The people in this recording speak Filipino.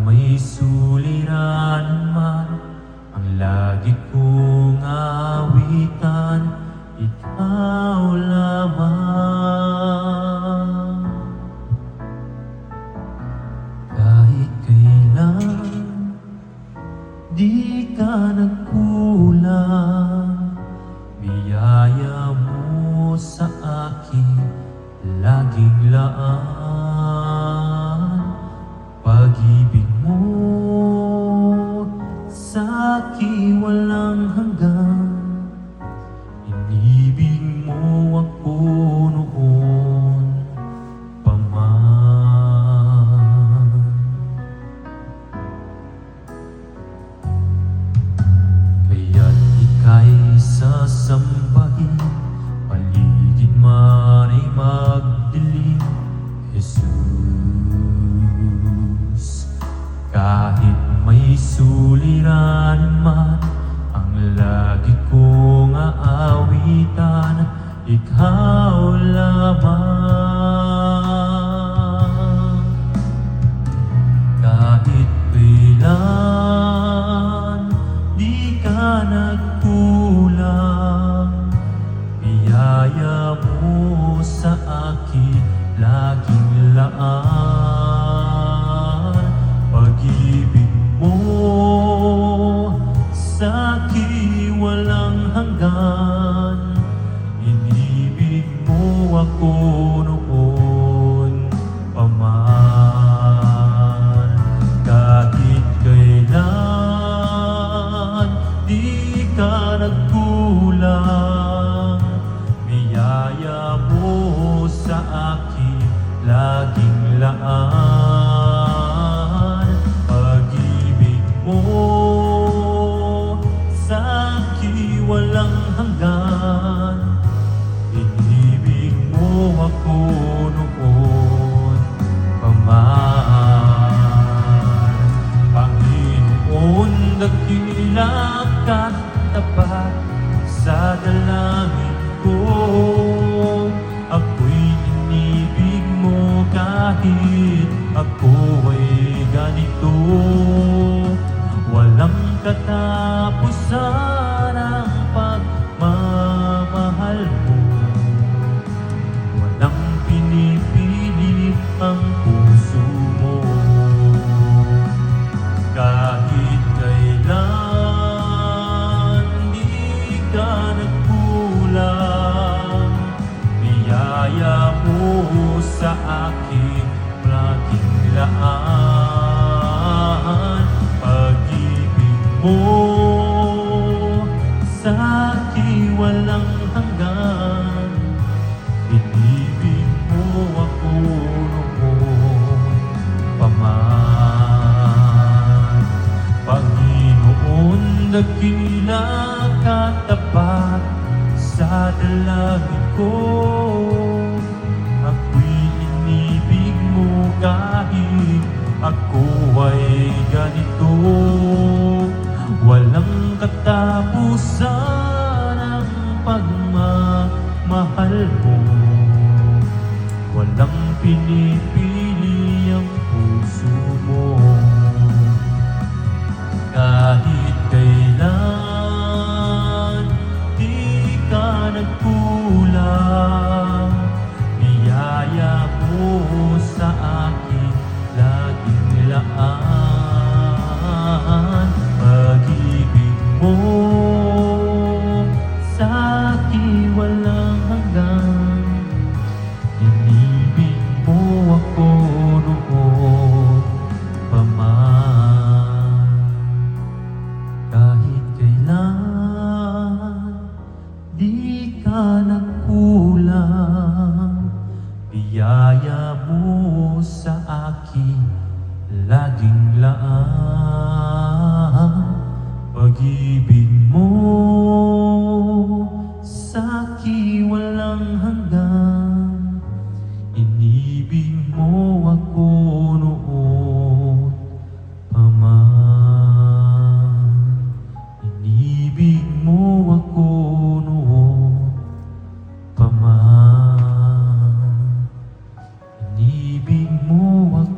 may suliran man, ang lagi kong awitan, ikaw lamang. Kahit kailan, di ka nagkulang, biyaya mo sa akin laging laan. Pag-ibig mo sa akin walang hanggan, inibig mo ako noon pa man. Kaya't ika'y sasambahin, paligid man ay magdilim, Jesus. Kahit may suliran man, ang lagi kong aawitan, ikaw lamang. Kahit kailan, di ka nagkulang, biyaya mo sa akin laging laan. Pag-ibig mo sa akin walang hanggan, inibig mo ako noon pa man. Kahit kailan, di ka nagkulang, biyaya mo sa akin laging laan. Pag-ibig mo sa akin walang hanggan, inibig mo ako noon pa man. Panginoon, dakila ka't tapat sa dalangin ko, ako'y inibig mo kahit ako ay ganito. Walang katapusan ang pagmamahal mo, walang pinipili ang puso mo. Kahit kailan, di ka nagkulang, biyaya mo sa akin laging laan. Pag-ibig mo sa akin walang hanggan, inibig mo ako noon pa man. Panginoon, dakila ka't tapat sa dalangin ko, ako'y inibig mo kahit ako ay ganito. Walang katapusan ang pagmamahal mo, walang pinipili ang puso mo. Kahit kailan, di ka nagkulang, biyaya mo sa akin laging laan. Pag-ibig mo sa akin walang hanggan, inibig mo ako noon pa man. Kahit kailan, di ka nagkulang, biyaya mo sa akin laging laan. Pag-ibig mo sa akin walang hanggan, inibig mo ako noon pa man. Inibig mo ako noon pa man. Inibig mo ako